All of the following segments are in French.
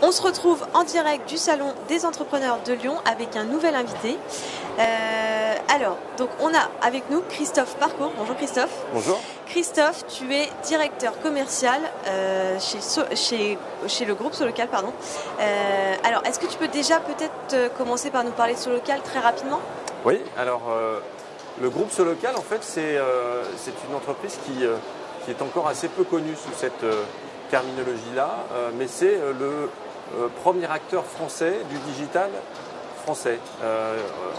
On se retrouve en direct du Salon des entrepreneurs de Lyon avec un nouvel invité. Donc on a avec nous Christophe Parcours. Bonjour Christophe. Bonjour. Christophe, tu es directeur commercial chez le groupe Solocal. Est-ce que tu peux déjà peut-être commencer par nous parler de Solocal très rapidement? Oui, le groupe Solocal, en fait, c'est une entreprise qui est encore assez peu connue sous cette terminologie-là, mais c'est le premier acteur français du digital français.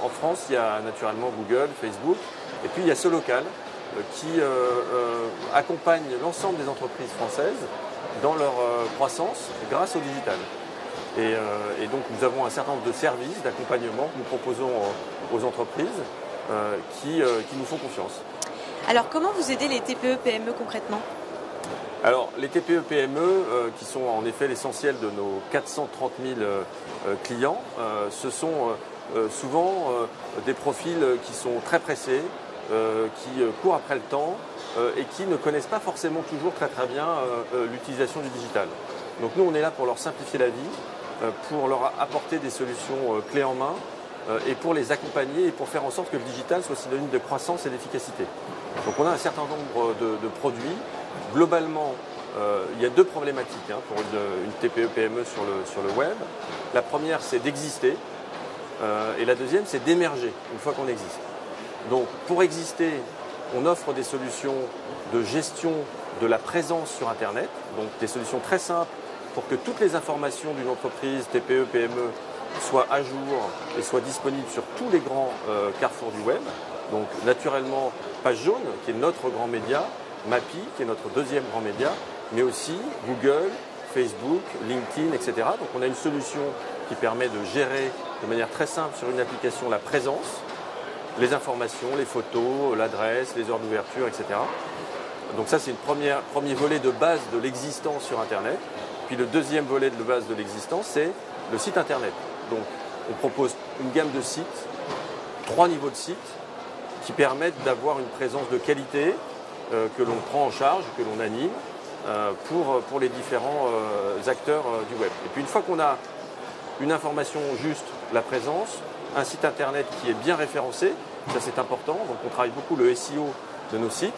En France, il y a naturellement Google, Facebook, et puis il y a Solocal qui accompagne l'ensemble des entreprises françaises dans leur croissance grâce au digital. Et donc nous avons un certain nombre de services d'accompagnement que nous proposons aux entreprises qui nous font confiance. Alors comment vous aidez les TPE-PME concrètement ? Alors les TPE-PME qui sont en effet l'essentiel de nos 430 000 clients, ce sont souvent des profils qui sont très pressés, qui courent après le temps et qui ne connaissent pas forcément toujours très bien l'utilisation du digital. Donc nous on est là pour leur simplifier la vie, pour leur apporter des solutions clés en main et pour les accompagner et pour faire en sorte que le digital soit synonyme de croissance et d'efficacité. Donc on a un certain nombre de produits. Globalement, il y a deux problématiques pour une TPE-PME sur le web. La première, c'est d'exister et la deuxième, c'est d'émerger une fois qu'on existe. Donc pour exister, on offre des solutions de gestion de la présence sur Internet, donc des solutions très simples pour que toutes les informations d'une entreprise TPE-PME soient à jour et soient disponibles sur tous les grands carrefours du web. Donc naturellement, Page Jaune, qui est notre grand média, Mappy, qui est notre deuxième grand média, mais aussi Google, Facebook, LinkedIn, etc. Donc on a une solution qui permet de gérer de manière très simple sur une application la présence, les informations, les photos, l'adresse, les heures d'ouverture, etc. Donc ça c'est un premier volet de base de l'existence sur Internet. Puis le deuxième volet de base de l'existence, c'est le site Internet. Donc on propose une gamme de sites, 3 niveaux de sites, qui permettent d'avoir une présence de qualité que l'on prend en charge, que l'on anime pour les différents acteurs du web. Et puis une fois qu'on a une information juste, la présence, un site internet qui est bien référencé, ça c'est important, donc on travaille beaucoup le SEO de nos sites,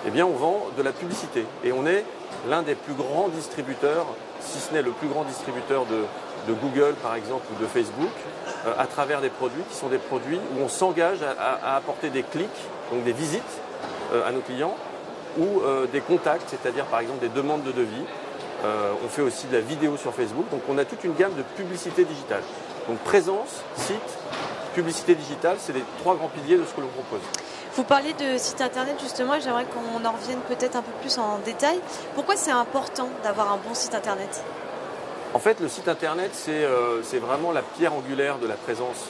eh bien on vend de la publicité. Et on est l'un des plus grands distributeurs, si ce n'est le plus grand distributeur de Google par exemple ou de Facebook, à travers des produits qui sont des produits où on s'engage à apporter des clics, donc des visites à nos clients, ou des contacts, c'est-à-dire par exemple des demandes de devis. On fait aussi de la vidéo sur Facebook, donc on a toute une gamme de publicité digitale. Donc présence, site, publicité digitale, c'est les 3 grands piliers de ce que l'on propose. Vous parlez de site internet justement et j'aimerais qu'on en revienne peut-être un peu plus en détail. Pourquoi c'est important d'avoir un bon site internet ? En fait, le site internet, c'est vraiment la pierre angulaire de la présence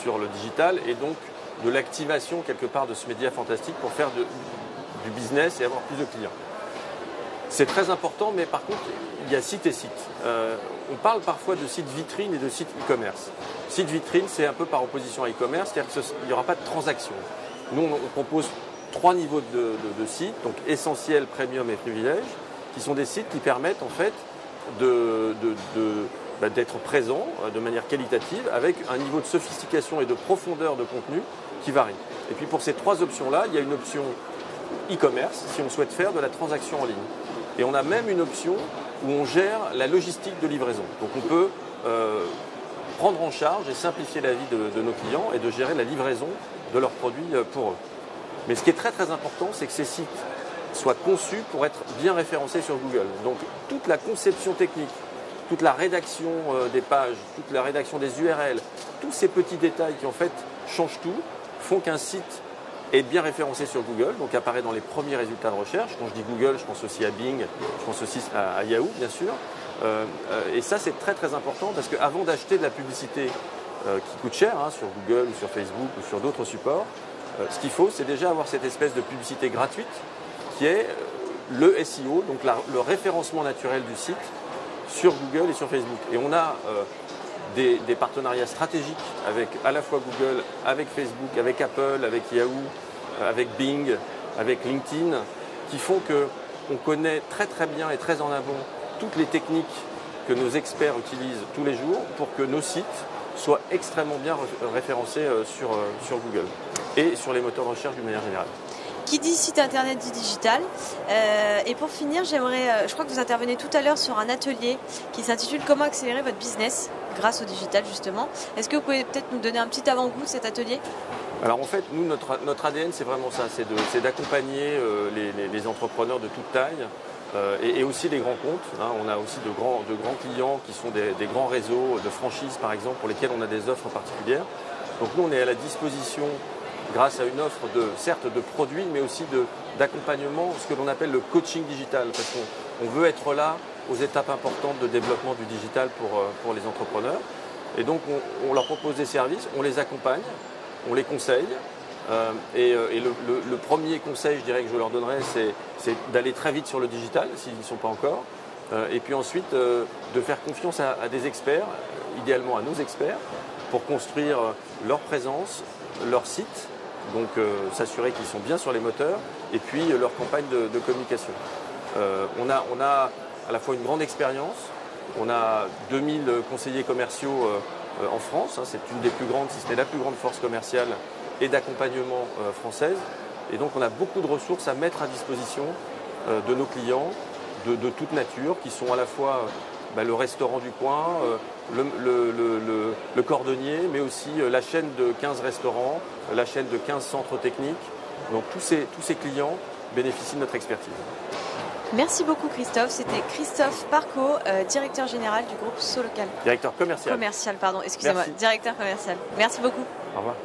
sur le digital et donc de l'activation quelque part de ce média fantastique pour faire du business et avoir plus de clients. C'est très important, mais par contre, il y a site et site. On parle parfois de site vitrine et de site e-commerce. Site vitrine, c'est un peu par opposition à e-commerce, c'est-à-dire qu'il n'y aura pas de transaction. Nous, on propose 3 niveaux de sites, donc essentiel, premium et privilège, qui sont des sites qui permettent en fait d'être présent de manière qualitative avec un niveau de sophistication et de profondeur de contenu qui varie. Et puis pour ces 3 options-là, il y a une option e-commerce si on souhaite faire de la transaction en ligne. Et on a même une option où on gère la logistique de livraison. Donc on peut prendre en charge et simplifier la vie de nos clients et de gérer la livraison de leurs produits pour eux. Mais ce qui est très très important, c'est que ces sites soient conçus pour être bien référencés sur Google. Donc toute la conception technique, toute la rédaction des pages, toute la rédaction des URL, tous ces petits détails qui en fait changent tout, font qu'un site est bien référencé sur Google, donc apparaît dans les premiers résultats de recherche. Quand je dis Google, je pense aussi à Bing, je pense aussi à Yahoo, bien sûr. Et ça, c'est très très important parce qu'avant d'acheter de la publicité qui coûte cher sur Google ou sur Facebook ou sur d'autres supports, ce qu'il faut, c'est déjà avoir cette espèce de publicité gratuite qui est le SEO, donc le référencement naturel du site sur Google et sur Facebook. Et on a des partenariats stratégiques avec à la fois Google, avec Facebook, avec Apple, avec Yahoo, avec Bing, avec LinkedIn, qui font qu'on connaît très très bien et très en avant toutes les techniques que nos experts utilisent tous les jours pour que nos sites soient extrêmement bien référencés sur Google et sur les moteurs de recherche d'une manière générale. Qui dit site internet dit digital. Et pour finir, je crois que vous intervenez tout à l'heure sur un atelier qui s'intitule Comment accélérer votre business grâce au digital justement. Est-ce que vous pouvez peut-être nous donner un petit avant-goût de cet atelier ? Alors en fait, nous, notre ADN, c'est vraiment ça, c'est d'accompagner les entrepreneurs de toute taille et aussi les grands comptes. On a aussi de grands clients qui sont des grands réseaux de franchises par exemple pour lesquels on a des offres particulières. Donc nous, on est à la disposition grâce à une offre certes de produits, mais aussi d'accompagnement, ce que l'on appelle le coaching digital, parce qu'on veut être là aux étapes importantes de développement du digital pour les entrepreneurs. Et donc, on leur propose des services, on les accompagne, on les conseille. Et le premier conseil, je dirais, que je leur donnerais, c'est d'aller très vite sur le digital, s'ils n'y sont pas encore. Et puis ensuite, de faire confiance à des experts, idéalement à nos experts, pour construire leur présence, leur site, donc s'assurer qu'ils sont bien sur les moteurs, et puis leur campagne de communication. On a à la fois une grande expérience, on a 2000 conseillers commerciaux en France, c'est une des plus grandes, si ce n'est la plus grande force commerciale et d'accompagnement française, et donc on a beaucoup de ressources à mettre à disposition de nos clients de toute nature, qui sont à la fois le restaurant du coin, le cordonnier, mais aussi la chaîne de 15 restaurants, la chaîne de 15 centres techniques. Donc tous ces clients bénéficient de notre expertise. Merci beaucoup Christophe. C'était Christophe Parco, directeur général du groupe Solocal. Directeur commercial. Excusez-moi. Merci. Directeur commercial. Merci beaucoup. Au revoir.